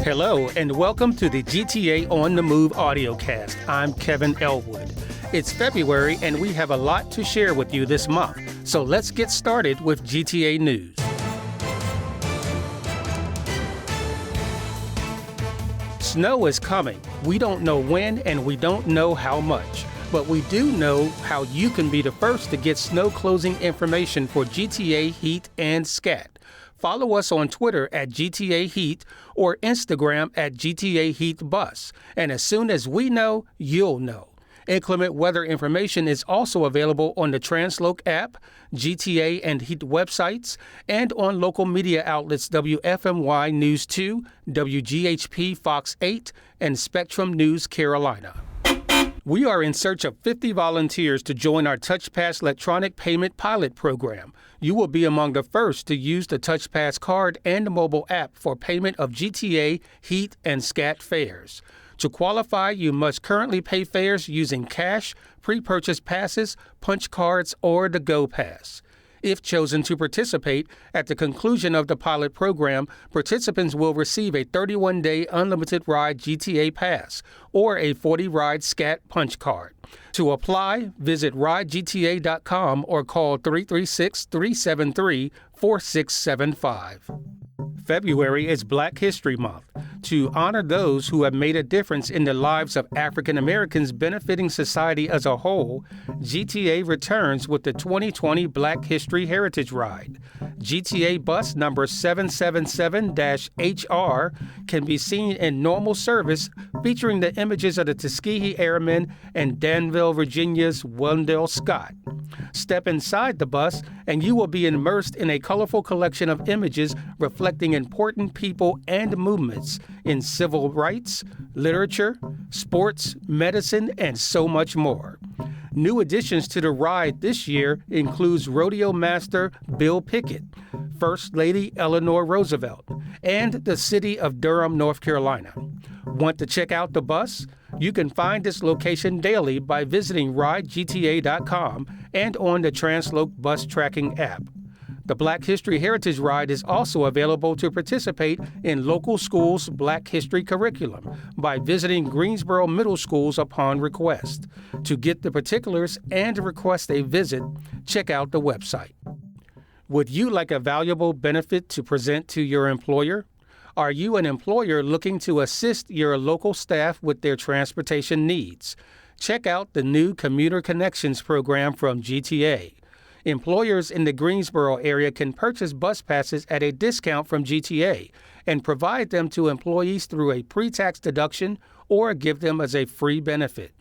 Hello, and welcome to the GTA On the Move Audiocast. I'm Kevin Elwood. It's February, and we have a lot to share with you this month. So let's get started with GTA News. Snow is coming. We don't know when, and we don't know how much. But we do know how you can be the first to get snow closing information for GTA Heat and Scat. Follow us on Twitter at GTA Heat or Instagram at GTA Heat Bus. And as soon as we know, you'll know. Inclement weather information is also available on the Transloc app, GTA and Heat websites, and on local media outlets WFMY News 2, WGHP Fox 8, and Spectrum News Carolina. We are in search of 50 volunteers to join our TouchPass electronic payment pilot program. You will be among the first to use the TouchPass card and the mobile app for payment of GTA, Heat, and Scat fares. To qualify, you must currently pay fares using cash, pre-purchase passes, punch cards, or the Go Pass. If chosen to participate, at the conclusion of the pilot program, participants will receive a 31-day unlimited ride GTA pass or a 40-ride Scat punch card. To apply, visit ridegta.com or call 336-373-4675. February is Black History Month. To honor those who have made a difference in the lives of African Americans benefiting society as a whole, GTA returns with the 2020 Black History Heritage Ride. GTA bus number 777-HR can be seen in normal service featuring the images of the Tuskegee Airmen and Danville, Virginia's Wendell Scott. Step inside the bus and you will be immersed in a colorful collection of images reflecting important people and movements in civil rights, literature, sports, medicine, and so much more. New additions to the ride this year includes Rodeo Master Bill Pickett, First Lady Eleanor Roosevelt, and the city of Durham, North Carolina. Want to check out the bus? You can find this location daily by visiting ridegta.com and on the Transloc bus tracking app. The Black History Heritage Ride is also available to participate in local schools' Black History curriculum by visiting Greensboro Middle Schools upon request. To get the particulars and request a visit, check out the website. Would you like a valuable benefit to present to your employer? Are you an employer looking to assist your local staff with their transportation needs? Check out the new Commuter Connections program from GTA. Employers in the Greensboro area can purchase bus passes at a discount from GTA and provide them to employees through a pre-tax deduction or give them as a free benefit.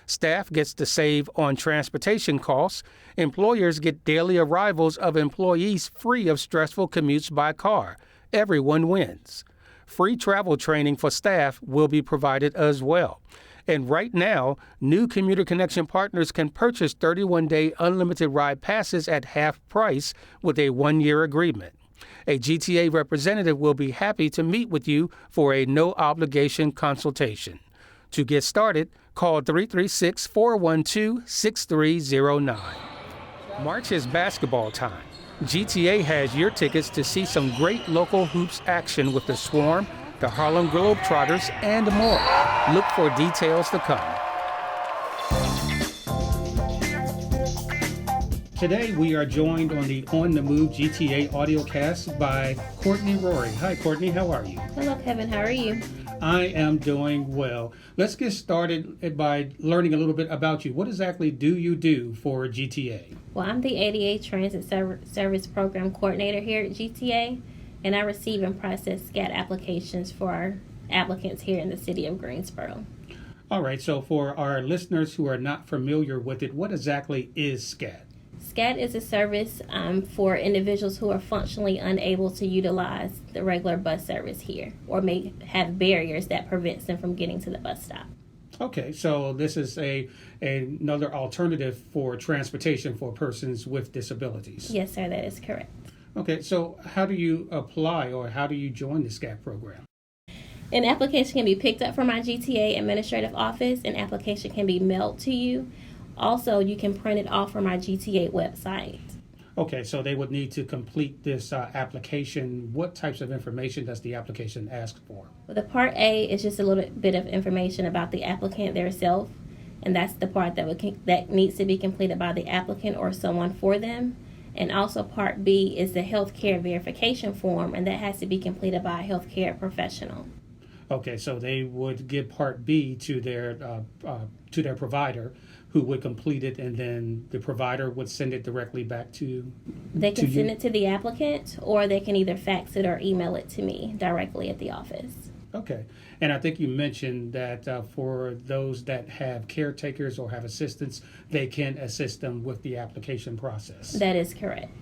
Staff gets to save on transportation costs. Employers get daily arrivals of employees free of stressful commutes by car. Everyone wins. Free travel training for staff will be provided as well. And right now, new Commuter Connection partners can purchase 31-day unlimited ride passes at half price with a 1-year agreement. A GTA representative will be happy to meet with you for a no-obligation consultation. To get started, call 336-412-6309. March is basketball time. GTA has your tickets to see some great local hoops action with the Swarm, the Harlem Globetrotters, and more. Look for details to come. Today we are joined on the On the Move GTA Audiocast by Courtney Rory. Hi Courtney, how are you? Hello Kevin, how are you? I am doing well. Let's get started by learning a little bit about you. What exactly do you do for GTA? Well, I'm the ADA Transit Service Program Coordinator here at GTA, and I receive and process SCAT applications for our applicants here in the city of Greensboro. All right, so for our listeners who are not familiar with it, what exactly is SCAT? SCAT is a service for individuals who are functionally unable to utilize the regular bus service here or may have barriers that prevents them from getting to the bus stop. Okay, so this is another alternative for transportation for persons with disabilities. Yes, sir, that is correct. Okay, so how do you apply or how do you join the SCAT program? An application can be picked up from our GTA administrative office. An application can be mailed to you. Also, you can print it off from our GTA website. Okay, so they would need to complete this application. What types of information does the application ask for? Well, the part A is just a little bit of information about the applicant themselves, and that's the part that needs to be completed by the applicant or someone for them. And also part B is the healthcare verification form, and that has to be completed by a healthcare professional. Okay, so they would give part B to their provider, who would complete it, and then the provider would send it directly back to. They can to send you? it to the applicant, or they can either fax it or email it to me directly at the office. Okay, and I think you mentioned that for those that have caretakers or have assistants, they can assist them with the application process. That is correct.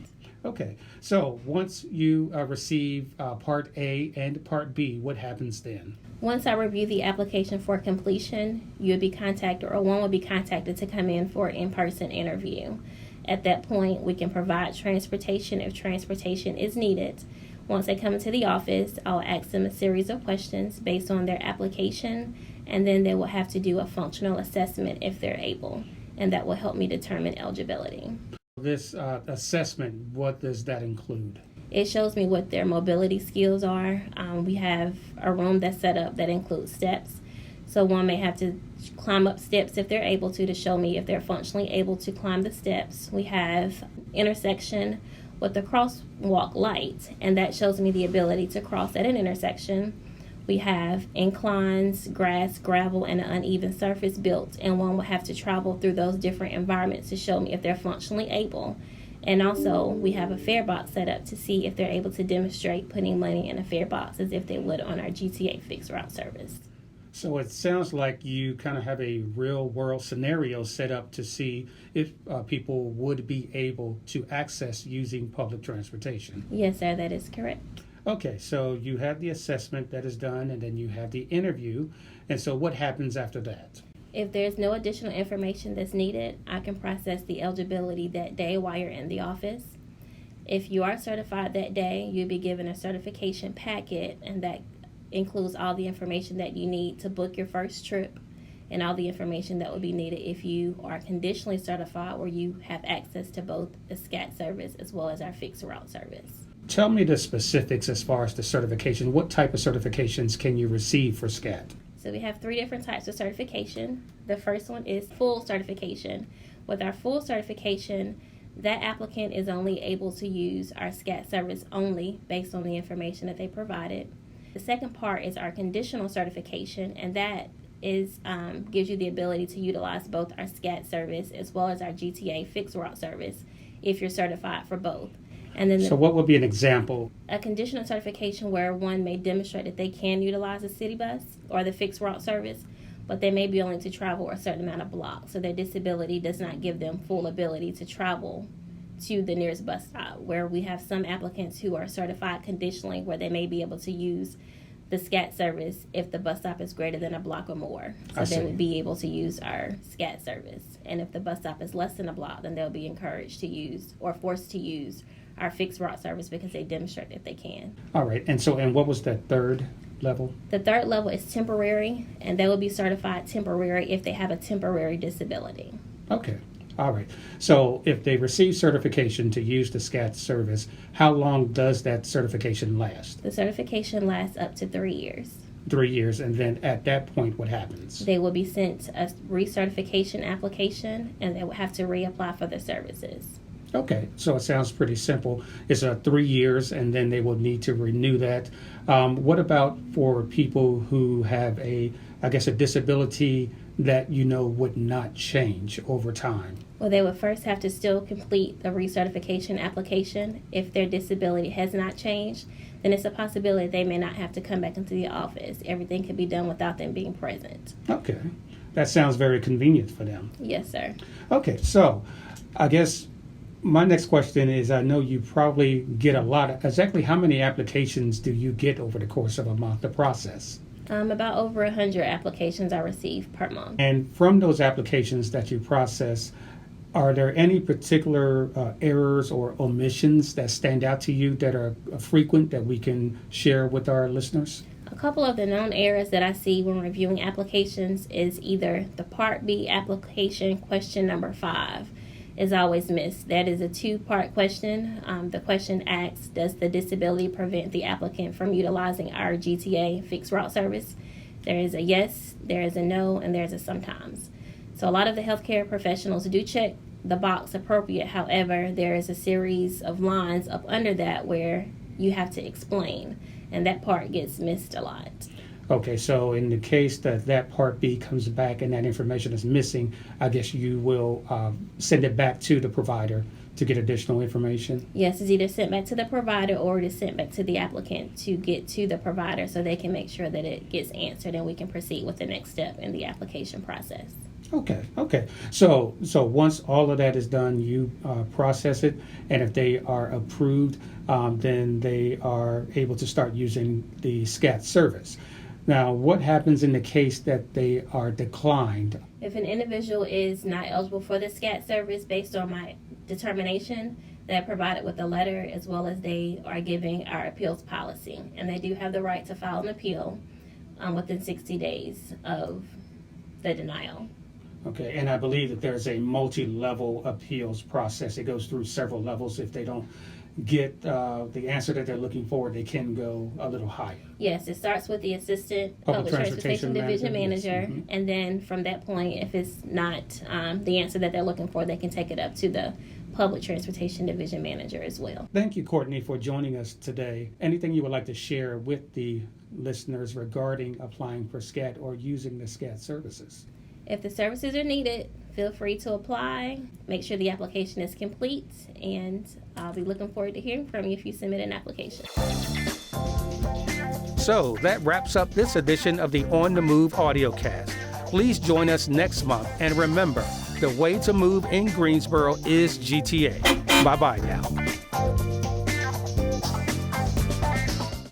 Okay, so once you receive Part A and Part B, what happens then? Once I review the application for completion, you would be contacted, or one would be contacted to come in for an in-person interview. At that point, we can provide transportation if transportation is needed. Once they come into the office, I'll ask them a series of questions based on their application, and then they will have to do a functional assessment if they're able, and that will help me determine eligibility. This assessment, what does that include? It shows me what their mobility skills are. We have a room that's set up that includes steps. So one may have to climb up steps if they're able to show me if they're functionally able to climb the steps. We have intersection with the crosswalk light, and that shows me the ability to cross at an intersection. We have inclines, grass, gravel, and an uneven surface built, and one will have to travel through those different environments to show me if they're functionally able. And also, we have a fare box set up to see if they're able to demonstrate putting money in a fare box as if they would on our GTA fixed route service. So it sounds like you kind of have a real world scenario set up to see if people would be able to access using public transportation. Yes, sir, that is correct. Okay, so you have the assessment that is done, and then you have the interview. And so what happens after that? If there's no additional information that's needed, I can process the eligibility that day while you're in the office. If you are certified that day, you'll be given a certification packet, and that includes all the information that you need to book your first trip and all the information that will be needed if you are conditionally certified, where you have access to both the SCAT service as well as our fixed route service. Tell me the specifics as far as the certification. What type of certifications can you receive for SCAT? So we have 3 different types of certification. The first one is full certification. With our full certification, that applicant is only able to use our SCAT service only based on the information that they provided. The second part is our conditional certification, and that is gives you the ability to utilize both our SCAT service as well as our GTA fixed route service if you're certified for both. And then So what would be an example? a conditional certification where one may demonstrate that they can utilize a city bus or the fixed route service, but they may be only to travel a certain amount of blocks, so their disability does not give them full ability to travel to the nearest bus stop, where we have some applicants who are certified conditionally where they may be able to use the SCAT service if the bus stop is greater than a block or more. So they would be able to use our SCAT service. And if the bus stop is less than a block, then they'll be encouraged to use or forced to use our fixed route service because they demonstrate that they can. All right, and what was that third level? The third level is temporary, and they will be certified temporary if they have a temporary disability. Okay, all right. So if they receive certification to use the SCAT service, how long does that certification last? The certification lasts up to 3 years. 3 years, and then at that point, what happens? They will be sent a recertification application, and they will have to reapply for the services. Okay, so it sounds pretty simple. It's 3 years, and then they will need to renew that. What about for people who have a disability that would not change over time? Well, they would first have to still complete the recertification application. If their disability has not changed, then it's a possibility they may not have to come back into the office. Everything could be done without them being present. Okay, that sounds very convenient for them. Yes, sir. Okay, so I guess my next question is, I know you probably get a lot of, exactly how many applications do you get over the course of a month, the process? About over 100 applications I receive per month. And from those applications that you process, are there any particular errors or omissions that stand out to you that are frequent that we can share with our listeners? A couple of the known errors that I see when reviewing applications is either the Part B application question number 5. is always missed. That is a two-part question. The question asks, does the disability prevent the applicant from utilizing our GTA fixed route service? There is a yes, there is a no, and there's a sometimes. So a lot of the healthcare professionals do check the box appropriate. However, there is a series of lines up under that where you have to explain, and that part gets missed a lot. Okay, so in the case that that Part B comes back and that information is missing, I guess you will send it back to the provider to get additional information? Yes, it's either sent back to the provider or it is sent back to the applicant to get to the provider so they can make sure that it gets answered and we can proceed with the next step in the application process. Okay. So once all of that is done, you process it, and if they are approved, then they are able to start using the SCAT service. Now, what happens in the case that they are declined? If an individual is not eligible for the SCAT service based on my determination, they're provided with a letter as well as they are giving our appeals policy. And they do have the right to file an appeal within 60 days of the denial. Okay, and I believe that there's a multi-level appeals process. It goes through several levels. If they don't get the answer that they're looking for, they can go a little higher. Yes, it starts with the Assistant Public Transportation Division Manager, yes. Mm-hmm. And then from that point, if it's not the answer that they're looking for, they can take it up to the Public Transportation Division Manager as well. Thank you, Courtney, for joining us today. Anything you would like to share with the listeners regarding applying for SCAT or using the SCAT services? If the services are needed, feel free to apply. Make sure the application is complete, and I'll be looking forward to hearing from you if you submit an application. So that wraps up this edition of the On the Move Audiocast. Please join us next month, and remember, the way to move in Greensboro is GTA. Bye-bye now.